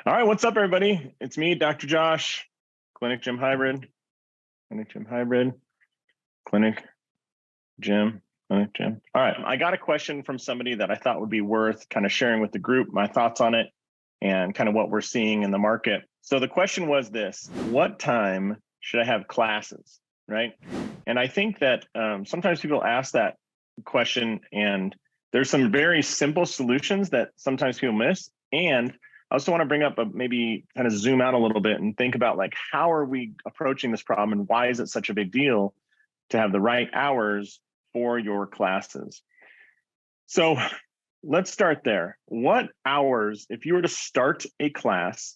All right, what's up, everybody? It's me, Dr. Josh, Clinic Gym Hybrid, Clinic Gym Hybrid, Clinic Gym, Clinic Gym. All right, I got a question from somebody that I thought would be worth kind of sharing with the group, my thoughts on it, and kind of what we're seeing in the market. So the question was this: what time should I have classes, right? And I think that sometimes people ask that question, and there's some very simple solutions that sometimes people miss. And I also want to bring up maybe kind of zoom out a little bit and think about like, how are we approaching this problem and why is it such a big deal to have the right hours for your classes? So let's start there. What hours, if you were to start a class,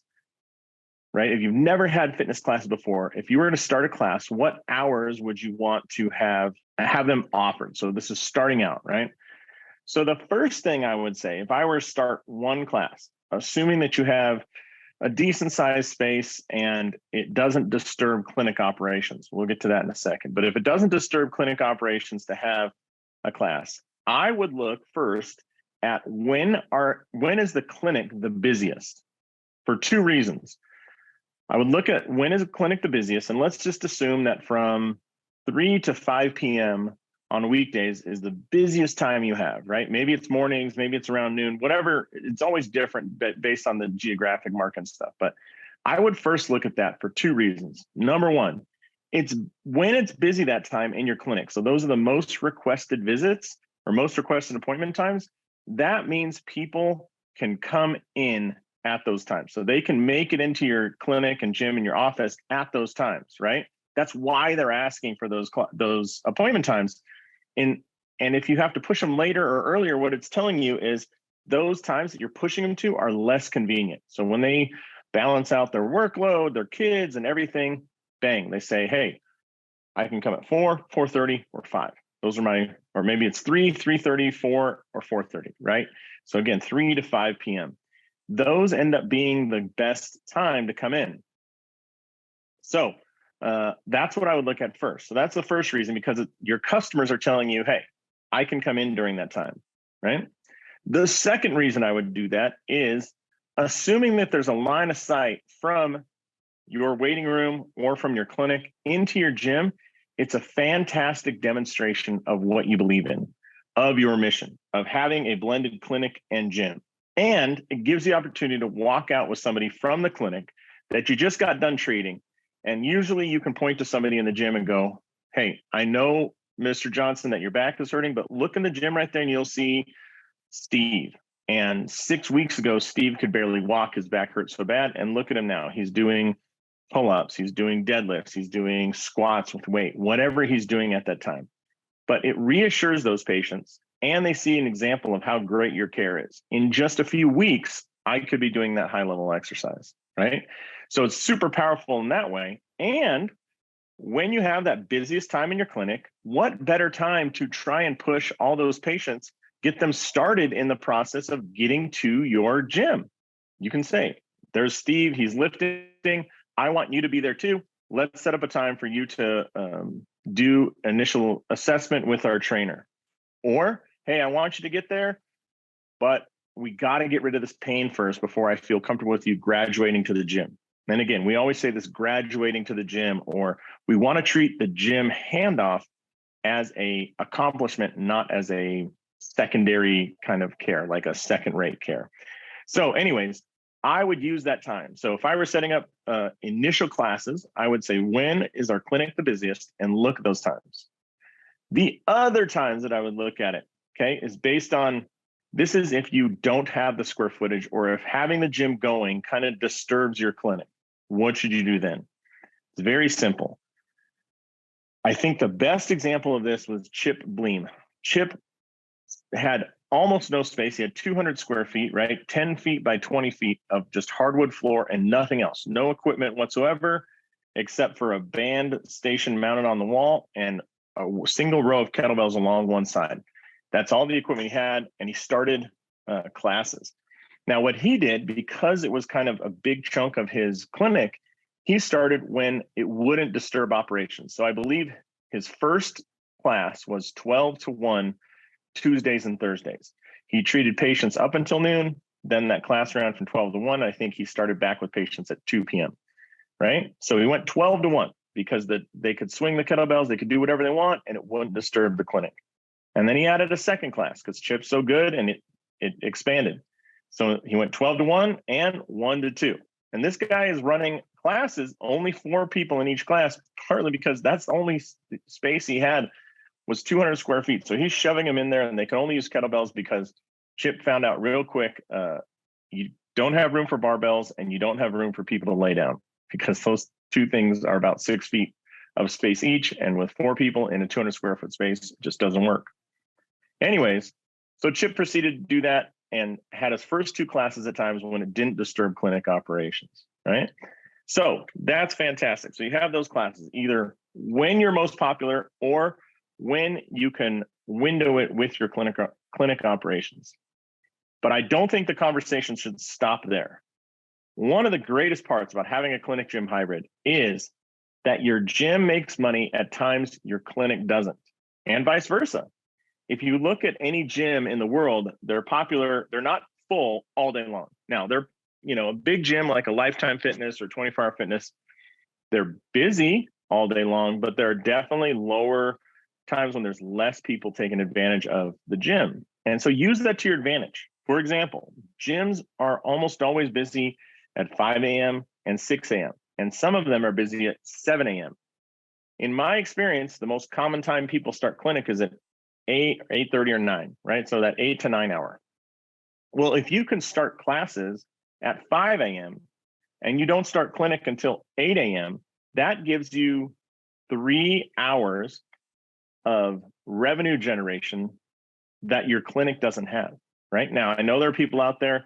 right? If you've never had fitness classes before, if you were to start a class, what hours would you want to have them offered? So this is starting out, right? So the first thing I would say, if I were to start one class, assuming that you have a decent sized space and it doesn't disturb clinic operations, we'll get to that in a second. But if it doesn't disturb clinic operations to have a class, I would look first at when is the clinic the busiest, for two reasons. I would look at when is the clinic the busiest, and let's just assume that from 3 to 5 p.m. on weekdays is the busiest time you have, right? Maybe it's mornings, maybe it's around noon, whatever. It's always different based on the geographic market and stuff. But I would first look at that for two reasons. Number one, it's when it's busy that time in your clinic. So those are the most requested visits or most requested appointment times. That means people can come in at those times. So they can make it into your clinic and gym in your office at those times, right? That's why they're asking for those appointment times. And if you have to push them later or earlier, what it's telling you is those times that you're pushing them to are less convenient. So when they balance out their workload, their kids and everything, bang, they say, hey, I can come at 4, 4:30, or 5. Those are or maybe it's 3, 3:30, 4, or 4:30, right? So again, 3 to 5 p.m. Those end up being the best time to come in. So that's what I would look at first. So that's the first reason, because your customers are telling you, hey, I can come in during that time, right? The second reason I would do that is assuming that there's a line of sight from your waiting room or from your clinic into your gym. It's a fantastic demonstration of what you believe in, of your mission, of having a blended clinic and gym. And it gives the opportunity to walk out with somebody from the clinic that you just got done treating. And usually you can point to somebody in the gym and go, hey, I know, Mr. Johnson, that your back is hurting, but look in the gym right there and you'll see Steve. And 6 weeks ago, Steve could barely walk. His back hurt so bad. And look at him now. He's doing pull-ups. He's doing deadlifts. He's doing squats with weight, whatever he's doing at that time. But it reassures those patients, and they see an example of how great your care is. In just a few weeks, I could be doing that high-level exercise, right? So it's super powerful in that way. And when you have that busiest time in your clinic, what better time to try and push all those patients, get them started in the process of getting to your gym? You can say, there's Steve, he's lifting. I want you to be there too. Let's set up a time for you to do initial assessment with our trainer. Or, hey, I want you to get there, but we got to get rid of this pain first before I feel comfortable with you graduating to the gym. And again, we always say this: graduating to the gym, or we want to treat the gym handoff as a accomplishment, not as a secondary kind of care, like a second-rate care. So anyways, I would use that time. So if I were setting up initial classes, I would say, when is our clinic the busiest? And look at those times. The other times that I would look at it, okay, is based on, this is if you don't have the square footage, or if having the gym going kind of disturbs your clinic. What should you do then? It's very simple. I think the best example of this was Chip Bleem. Chip had almost no space. He had 200 square feet, right? 10 feet by 20 feet of just hardwood floor and nothing else. No equipment whatsoever, except for a band station mounted on the wall and a single row of kettlebells along one side. That's all the equipment he had, and he started classes. Now, what he did, because it was kind of a big chunk of his clinic, he started when it wouldn't disturb operations. So I believe his first class was 12 to 1, Tuesdays and Thursdays. He treated patients up until noon, then that class ran from 12 to 1. I think he started back with patients at 2 p.m. Right? So he went 12 to 1 because they could swing the kettlebells, they could do whatever they want, and it wouldn't disturb the clinic. And then he added a second class because Chip's so good and it expanded. So he went 12 to 1 and 1 to 2. And this guy is running classes, only 4 people in each class, partly because that's the only space he had was 200 square feet. So he's shoving them in there, and they can only use kettlebells because Chip found out real quick, you don't have room for barbells and you don't have room for people to lay down, because those two things are about 6 feet of space each. And with 4 people in a 200 square foot space, it just doesn't work. Anyways, so Chip proceeded to do that and had his first 2 classes at times when it didn't disturb clinic operations, right? So that's fantastic. So you have those classes either when you're most popular or when you can window it with your clinic operations. But I don't think the conversation should stop there. One of the greatest parts about having a clinic gym hybrid is that your gym makes money at times your clinic doesn't, and vice versa. If you look at any gym in the world, they're popular, they're not full all day long. Now, they're, a big gym like a Lifetime Fitness or 24 Hour Fitness, they're busy all day long, but there are definitely lower times when there's less people taking advantage of the gym. And so use that to your advantage. For example, gyms are almost always busy at 5 a.m. and 6 a.m. And some of them are busy at 7 a.m. In my experience, the most common time people start clinic is at 8, 8:30 or 9, right? So that 8 to 9 hour. Well, if you can start classes at 5 a.m. and you don't start clinic until 8 a.m., that gives you 3 hours of revenue generation that your clinic doesn't have. Right now, I know there are people out there.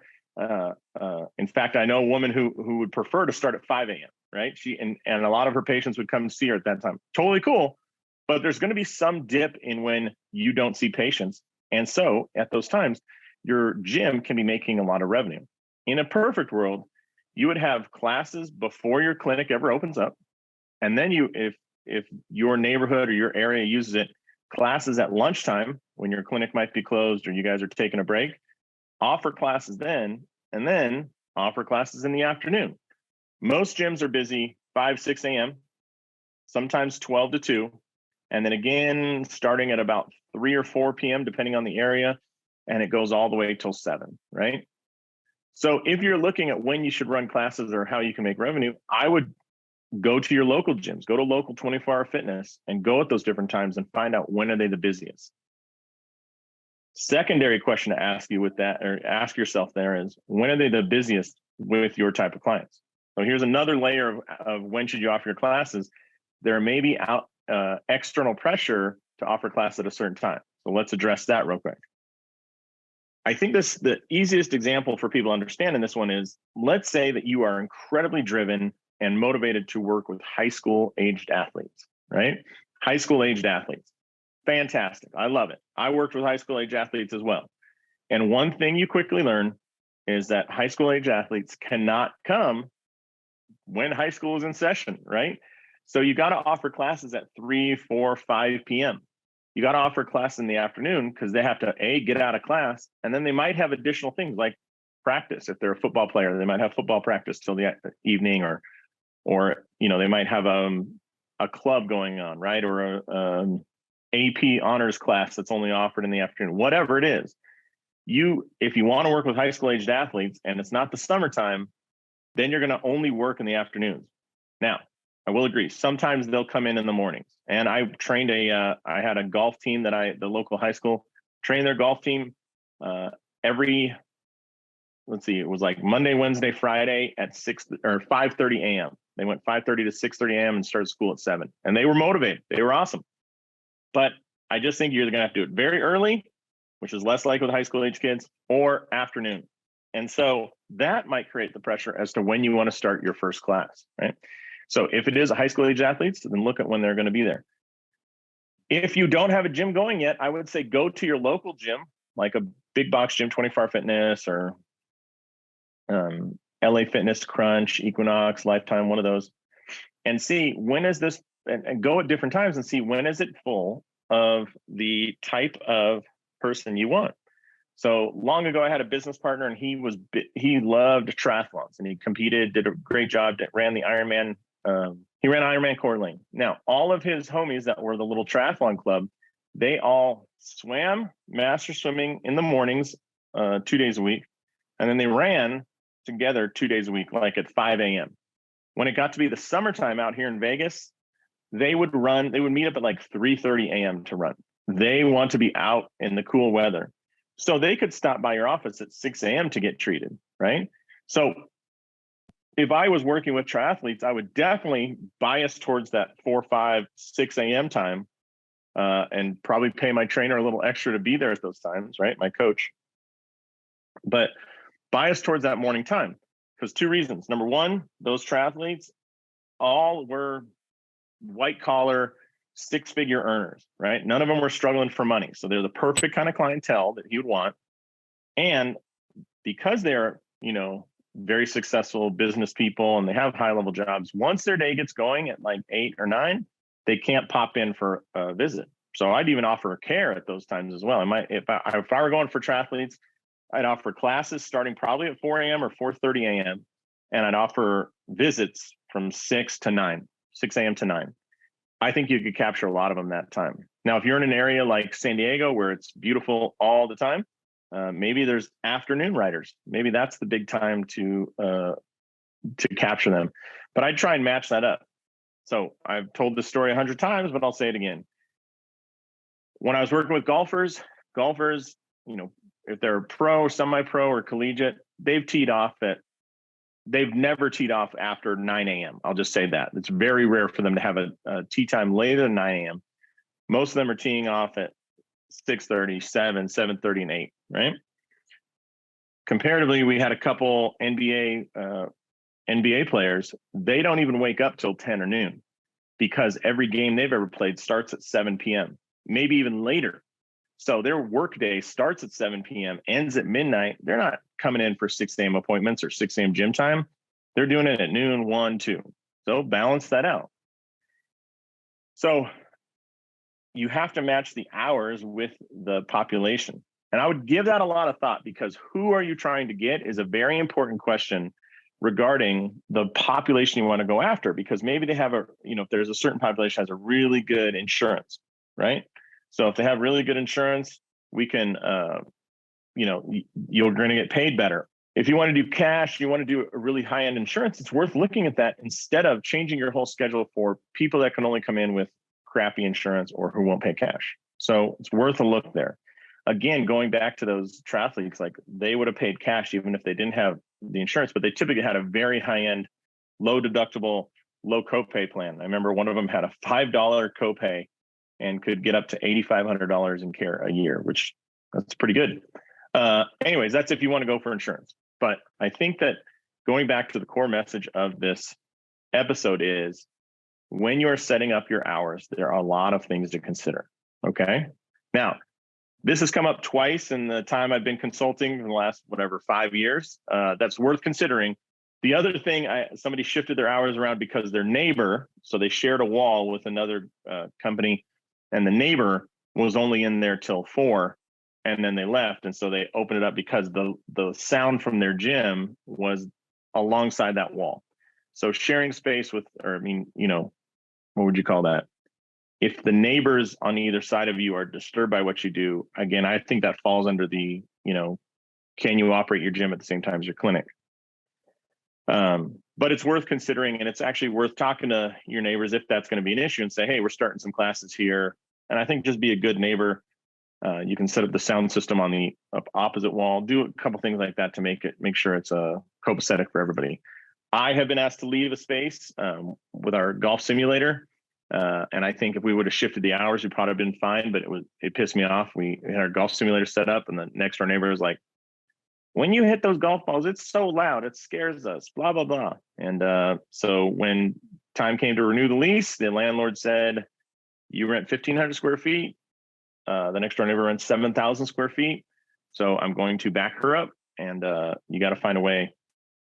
In fact, I know a woman who would prefer to start at 5 a.m. Right? She and a lot of her patients would come see her at that time. Totally cool, but there's going to be some dip in when you don't see patients, and so at those times, your gym can be making a lot of revenue. In a perfect world, you would have classes before your clinic ever opens up, and then if your neighborhood or your area uses it, classes at lunchtime when your clinic might be closed or you guys are taking a break, offer classes then, and then offer classes in the afternoon. Most gyms are busy 5, 6 a.m., sometimes 12 to 2, and then again starting at about 3 or 4 p.m., depending on the area, and it goes all the way till 7, right? So if you're looking at when you should run classes or how you can make revenue, I would go to your local gyms, go to local 24-hour fitness and go at those different times and find out when are they the busiest. Secondary question to ask you with that, or ask yourself there, is when are they the busiest with your type of clients? So here's another layer of when should you offer your classes. There may be external pressure to offer class at a certain time. So let's address that real quick. I think the easiest example for people to understand in this one is, let's say that you are incredibly driven and motivated to work with high school aged athletes, right? High school aged athletes. Fantastic. I love it. I worked with high school age athletes as well. And one thing you quickly learn is that high school age athletes cannot come when high school is in session, right? So you got to offer classes at 3, 4, 5 p.m. You got to offer class in the afternoon because they have to get out of class, and then they might have additional things like practice. If they're a football player, they might have football practice till the evening, or they might have a club going on, right? Or a AP honors class that's only offered in the afternoon. Whatever it is, if you want to work with high school aged athletes and it's not the summertime, then you're going to only work in the afternoons. Now, I will agree, sometimes they'll come in the mornings. And I trained I had a golf team that the local high school trained their golf team it was like Monday, Wednesday, Friday at 6 or 5:30 a.m. They went 5:30 to 6:30 a.m. and started school at 7. And they were motivated. They were awesome. But I just think you're going to have to do it very early, which is less likely with high school age kids, or afternoon. And so that might create the pressure as to when you want to start your first class, right? So if it is a high school age athletes, then look at when they're going to be there. If you don't have a gym going yet, I would say go to your local gym, like a big box gym, 24 Hour Fitness, or LA Fitness, Crunch, Equinox, Lifetime, one of those, and see when is this, and go at different times and see when is it full of the type of person you want. So long ago, I had a business partner, and he loved triathlons, and he competed, did a great job, ran the Ironman. He ran Ironman Coeur d'Alene. Now, all of his homies that were the little triathlon club, they all swam master swimming in the mornings, 2 days a week, and then they ran together 2 days a week, like at 5 a.m. When it got to be the summertime out here in Vegas, they would meet up at like 3:30 a.m. to run. They want to be out in the cool weather. So they could stop by your office at 6 a.m. to get treated, right? So if I was working with triathletes, I would definitely bias towards that 4, 5, 6 a.m. time, and probably pay my trainer a little extra to be there at those times, right? My coach. But bias towards that morning time, because 2 reasons. Number one, those triathletes all were white collar, 6-figure earners, right? None of them were struggling for money. So they're the perfect kind of clientele that he would want. And because they're, very successful business people and they have high level jobs, once their day gets going at like 8 or 9, they can't pop in for a visit. So I'd even offer care at those times as well. If I were going for triathletes, I'd offer classes starting probably at 4 a.m. or 4:30 a.m. And I'd offer visits from 6 a.m. to 9. I think you could capture a lot of them that time. Now, if you're in an area like San Diego where it's beautiful all the time, maybe there's afternoon riders. Maybe that's the big time to capture them. But I'd try and match that up. So I've told this story 100 times, but I'll say it again. When I was working with golfers, if they're pro, semi-pro, or collegiate, they've never teed off after 9 a.m. I'll just say that. It's very rare for them to have a tee time later than 9 a.m. Most of them are teeing off at 6:30, 7, 7:30, and 8, right? Comparatively, we had a couple NBA players. They don't even wake up till 10 or noon because every game they've ever played starts at 7 p.m., maybe even later. So their workday starts at 7 p.m., ends at midnight. They're not coming in for 6 a.m. appointments or 6 a.m. gym time. They're doing it at noon, 1, 2. So balance that out. So you have to match the hours with the population. And I would give that a lot of thought, because who are you trying to get is a very important question regarding the population you want to go after, because maybe they have if there's a certain population has a really good insurance, right? So if they have really good insurance, we can, you're going to get paid better. If you want to do cash, you want to do a really high-end insurance, it's worth looking at that instead of changing your whole schedule for people that can only come in with crappy insurance or who won't pay cash. So it's worth a look there. Again, going back to those triathletes, like they would have paid cash even if they didn't have the insurance, but they typically had a very high-end, low deductible, low copay plan. I remember one of them had a $5 copay and could get up to $8,500 in care a year, which that's pretty good. Anyways, that's if you want to go for insurance. But I think that going back to the core message of this episode is, when you're setting up your hours, there are a lot of things to consider. Okay. Now, this has come up twice in the time I've been consulting in the last, 5 years. That's worth considering. The other thing, somebody shifted their hours around because their neighbor, so they shared a wall with another company, and the neighbor was only in there till 4, and then they left. And so they opened it up because the sound from their gym was alongside that wall. So sharing space with, what would you call that? If the neighbors on either side of you are disturbed by what you do, again, I think that falls under the, can you operate your gym at the same time as your clinic? But it's worth considering, and it's actually worth talking to your neighbors if that's going to be an issue, and say, hey, we're starting some classes here. And I think just be a good neighbor. You can set up the sound system on the opposite wall, do a couple things like that to make sure it's copacetic for everybody. I have been asked to leave a space with our golf simulator. And I think if we would have shifted the hours, we'd probably have been fine, but it pissed me off. We had our golf simulator set up, and the next door neighbor was like, when you hit those golf balls, it's so loud, it scares us, blah, blah, blah. And so when time came to renew the lease, the landlord said, you rent 1,500 square feet. The next door neighbor rents 7,000 square feet. So I'm going to back her up, and you got to find a way.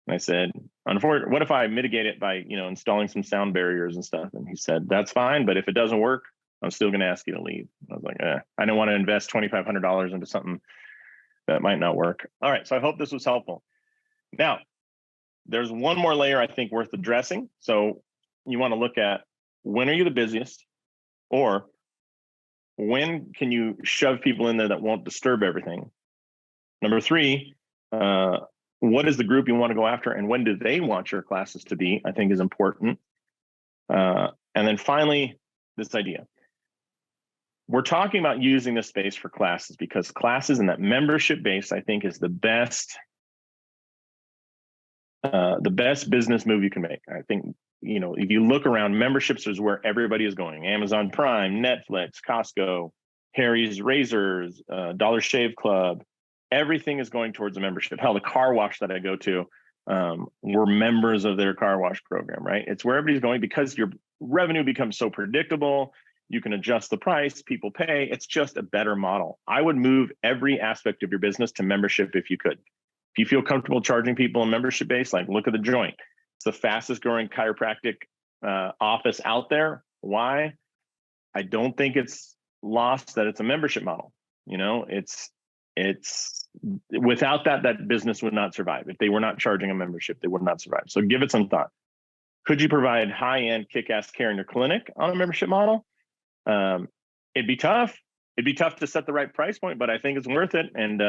And I said, unfortunately, what if I mitigate it by, installing some sound barriers and stuff? And he said, that's fine. But if it doesn't work, I'm still going to ask you to leave. I was like, I don't want to invest $2,500 into something that might not work. All right, so I hope this was helpful. Now, there's one more layer I think worth addressing. So you want to look at, when are you the busiest, or when can you shove people in there that won't disturb everything? Number three, what is the group you want to go after, and when do they want your classes to be, I think is important. And then finally, this idea. We're talking about using this space for classes because classes and that membership base, I think, is the best business move you can make. I think, if you look around, memberships is where everybody is going. Amazon Prime, Netflix, Costco, Harry's Razors, Dollar Shave Club, everything is going towards a membership. Hell, the car wash that I go to, we're members of their car wash program, right? It's where everybody's going because your revenue becomes so predictable. You can adjust the price, people pay. It's just a better model. I would move every aspect of your business to membership if you could. If you feel comfortable charging people a membership base, like look at the Joint. It's the fastest growing chiropractic office out there. Why? I don't think it's lost that it's a membership model. It's without that business would not survive. If they were not charging a membership, they would not survive. So give it some thought. Could you provide high-end kick-ass care in your clinic on a membership model? It'd be tough. It'd be tough to set the right price point, but I think it's worth it. And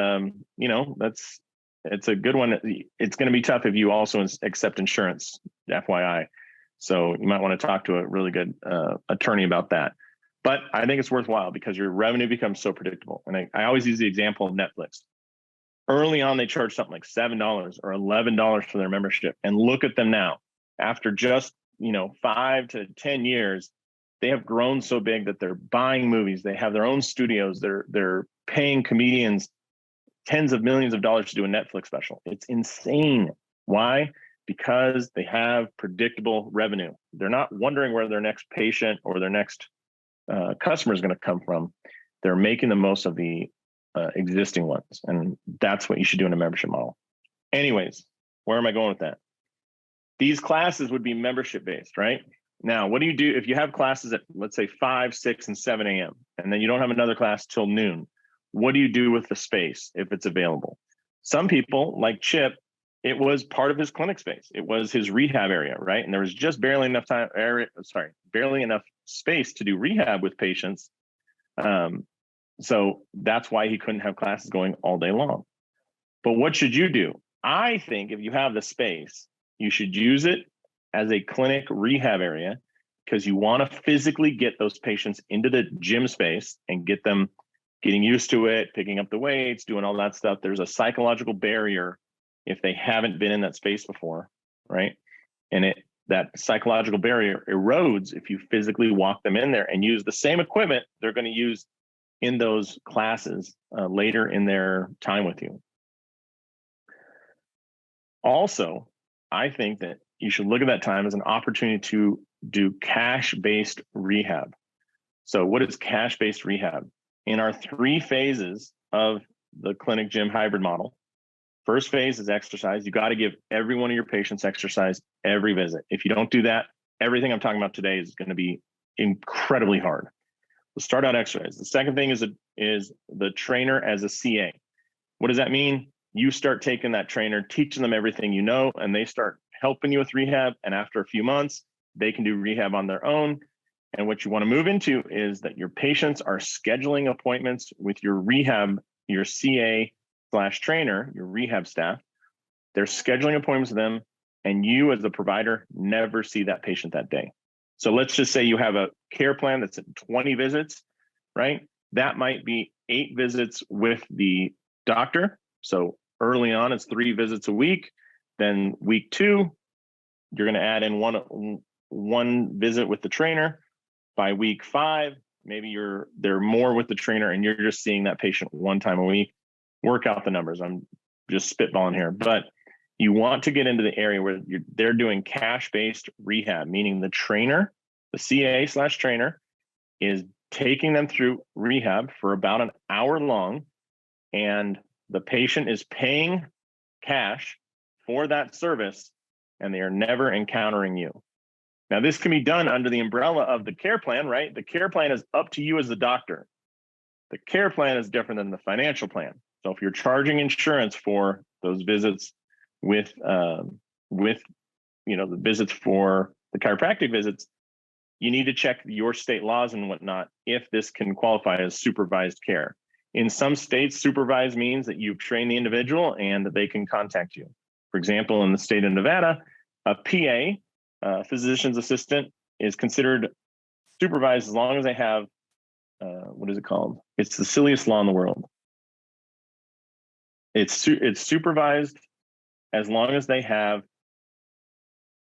it's a good one. It's going to be tough if you also accept insurance, FYI. So you might want to talk to a really good attorney about that. But I think it's worthwhile because your revenue becomes so predictable. And I always use the example of Netflix. Early on, they charged something like $7 or $11 for their membership. And look at them now. After just 5 to 10 years, they have grown so big that they're buying movies. They have their own studios. They're paying comedians tens of millions of dollars to do a Netflix special. It's insane. Why? Because they have predictable revenue. They're not wondering where their next patient or their next customer is going to come from. They're making the most of the existing ones. And that's what you should do in a membership model. Anyways, where am I going with that? These classes would be membership based, right? Now, what do you do if you have classes at, let's say, 5, 6, and 7 a.m., and then you don't have another class till noon? What do you do with the space if it's available? Some people, like Chip, it was part of his clinic space. It was his rehab area, right? And there was just barely enough space to do rehab with patients. So that's why he couldn't have classes going all day long. But what should you do? I think if you have the space, you should use it as a clinic rehab area because you want to physically get those patients into the gym space and get them getting used to it, picking up the weights, doing all that stuff. There's a psychological barrier if they haven't been in that space before, right? And that psychological barrier erodes if you physically walk them in there and use the same equipment they're going to use in those classes later in their time with you. Also, I think that you should look at that time as an opportunity to do cash-based rehab. So what is cash-based rehab? In our 3 phases of the clinic gym hybrid model, first phase is exercise. You got to give every one of your patients exercise every visit. If you don't do that, everything I'm talking about today is going to be incredibly hard. We'll start out exercise. The second thing is the trainer as a CA. What does that mean? You start taking that trainer, teaching them everything you know, and they start helping you with rehab. And after a few months, they can do rehab on their own. And what you want to move into is that your patients are scheduling appointments with your rehab, your CA/trainer, your rehab staff. They're scheduling appointments with them, and you as the provider never see that patient that day. So let's just say you have a care plan that's at 20 visits, right? That might be 8 visits with the doctor. So early on, it's 3 visits a week. Then week 2, you're going to add in one visit with the trainer. By week 5, maybe they're more with the trainer and you're just seeing that patient 1 time a week. Work out the numbers. I'm just spitballing here, but you want to get into the area where they're doing cash-based rehab, meaning the trainer, the CA/trainer, is taking them through rehab for about an hour long, and the patient is paying cash for that service, and they are never encountering you. Now, this can be done under the umbrella of the care plan, right? The care plan is up to you as the doctor. The care plan is different than the financial plan. So if you're charging insurance for those visits with the visits for the chiropractic visits, you need to check your state laws and whatnot if this can qualify as supervised care. In some states, supervised means that you've trained the individual and that they can contact you. For example, in the state of Nevada, a PA, physician's assistant, is considered supervised as long as they have, what is it called? It's the silliest law in the world. It's supervised as long as they have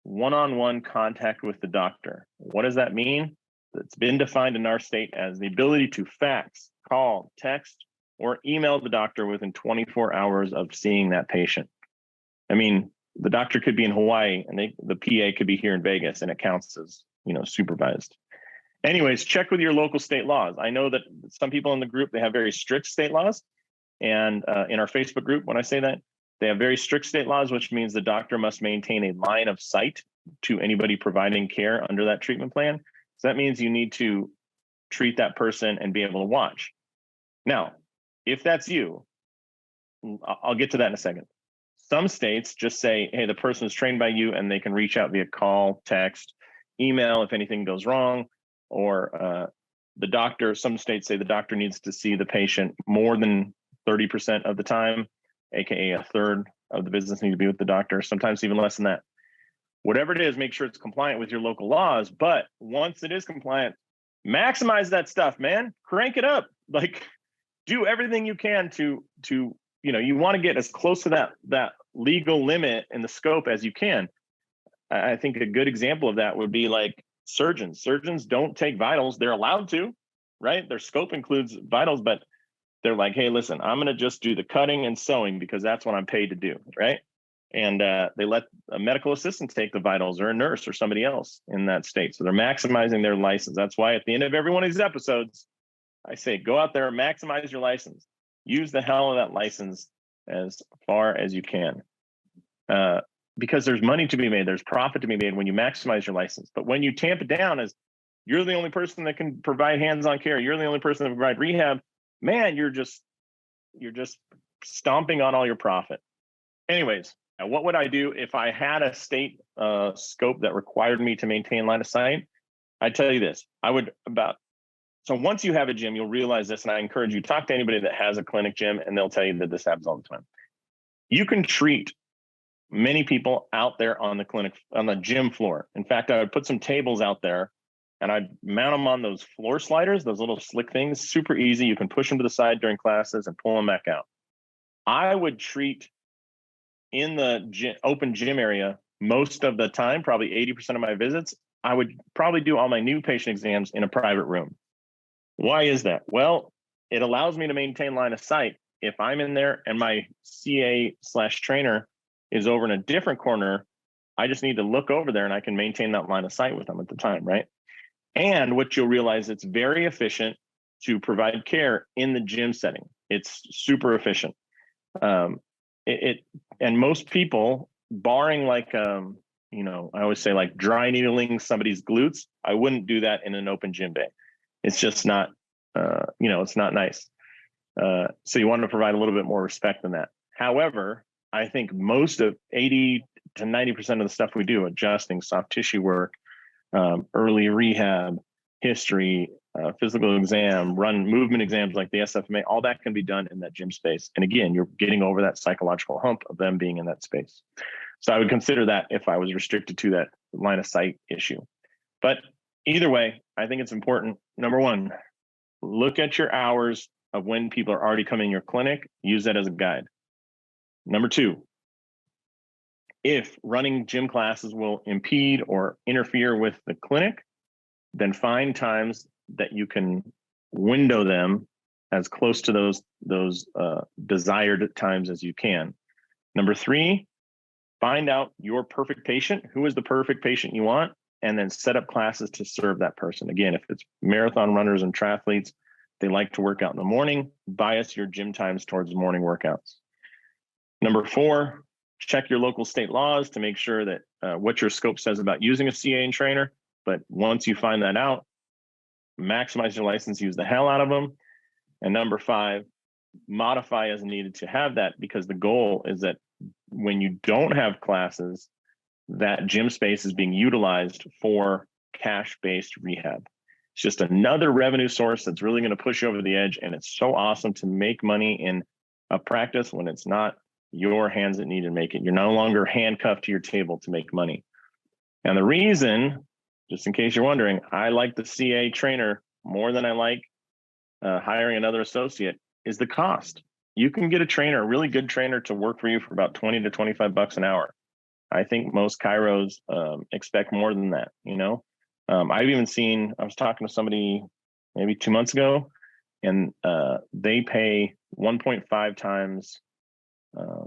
one-on-one contact with the doctor. What does that mean? It's been defined in our state as the ability to fax, call, text, or email the doctor within 24 hours of seeing that patient. I mean, the doctor could be in Hawaii and the PA could be here in Vegas, and it counts as, supervised. Anyways, check with your local state laws. I know that some people in the group, they have very strict state laws. And in our Facebook group, when I say that, they have very strict state laws, which means the doctor must maintain a line of sight to anybody providing care under that treatment plan. So that means you need to treat that person and be able to watch. Now, if that's you, I'll get to that in a second. Some states just say, hey, the person is trained by you and they can reach out via call, text, email if anything goes wrong, or the doctor, some states say the doctor needs to see the patient more than 30% of the time, aka a third of the visits need to be with the doctor, sometimes even less than that. Whatever it is, make sure it's compliant with your local laws. But once it is compliant, maximize that stuff, man. Crank it up. Like, do everything you can to you want to get as close to that legal limit in the scope as you can. I think a good example of that would be like surgeons. Surgeons don't take vitals. They're allowed to, right? Their scope includes vitals, but they're like, hey, listen, I'm going to just do the cutting and sewing because that's what I'm paid to do, right? And they let a medical assistant take the vitals, or a nurse or somebody else in that state. So they're maximizing their license. That's why at the end of every one of these episodes, I say, go out there and maximize your license. Use the hell of that license as far as you can. Because there's money to be made. There's profit to be made when you maximize your license. But when you tamp it down as you're the only person that can provide hands-on care, you're the only person that can provide rehab, man, you're just stomping on all your profit. Anyways, what would I do if I had a state scope that required me to maintain line of sight? I'd tell you this. So once you have a gym, you'll realize this, and I encourage you, talk to anybody that has a clinic gym, and they'll tell you that this happens all the time. You can treat many people out there on the gym floor. In fact, I would put some tables out there and I'd mount them on those floor sliders, those little slick things, super easy. You can push them to the side during classes and pull them back out. I would treat in the open gym area most of the time, probably 80% of my visits. I would probably do all my new patient exams in a private room. Why is that? Well, it allows me to maintain line of sight. If I'm in there and my CA/trainer is over in a different corner, I just need to look over there and I can maintain that line of sight with them at the time, right? And what you'll realize, it's very efficient to provide care in the gym setting. It's super efficient. And most people, barring like, I always say like dry needling somebody's glutes, I wouldn't do that in an open gym bay. It's just not, it's not nice. So you want to provide a little bit more respect than that. However, I think most of 80 to 90% of the stuff we do, adjusting, soft tissue work, early rehab, history, physical exam, run movement exams like the SFMA, all that can be done in that gym space. And again, you're getting over that psychological hump of them being in that space. So I would consider that if I was restricted to that line of sight issue. But either way, I think it's important. Number one, look at your hours of when people are already coming in your clinic. Use that as a guide. Number two, if running gym classes will impede or interfere with the clinic, then find times that you can window them as close to those desired times as you can. Number three, find out your perfect patient. Who is the perfect patient you want? And then set up classes to serve that person. Again, if it's marathon runners and triathletes, they like to work out in the morning, bias your gym times towards morning workouts. Number four, check your local state laws to make sure that what your scope says about using a CA and trainer. But once you find that out, maximize your license, use the hell out of them. And number five, modify as needed to have that, because the goal is that when you don't have classes, that gym space is being utilized for cash-based rehab. It's just another revenue source that's really going to push you over the edge. And it's so awesome to make money in a practice when it's not your hands that need to make it. You're no longer handcuffed to your table to make money. And the reason, just in case you're wondering, I like the CA trainer more than I like hiring another associate is the cost. You can get a trainer, a really good trainer, to work for you for about 20 to 25 bucks an hour. I think most chiros expect more than that, you know? I've even seen, I was talking to somebody maybe 2 months ago, and they pay 1.5 times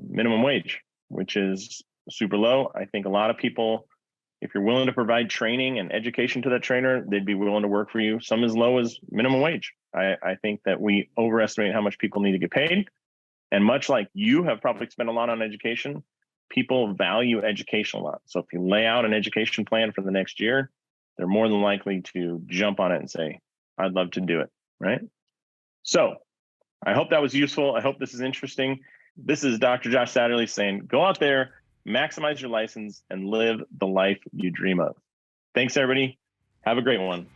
minimum wage, which is super low. I think a lot of people, if you're willing to provide training and education to that trainer, they'd be willing to work for you. Some as low as minimum wage. I think that we overestimate how much people need to get paid. And much like you have probably spent a lot on education, people value education a lot. So if you lay out an education plan for the next year, they're more than likely to jump on it and say, I'd love to do it, right? So I hope that was useful. I hope this is interesting. This is Dr. Josh Satterley saying, go out there, maximize your license, and live the life you dream of. Thanks, everybody. Have a great one.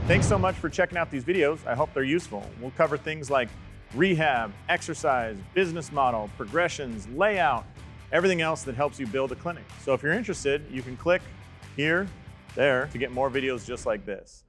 Thanks so much for checking out these videos. I hope they're useful. We'll cover things like rehab, exercise, business model, progressions, layout, everything else that helps you build a clinic. So if you're interested, you can click here, there to get more videos just like this.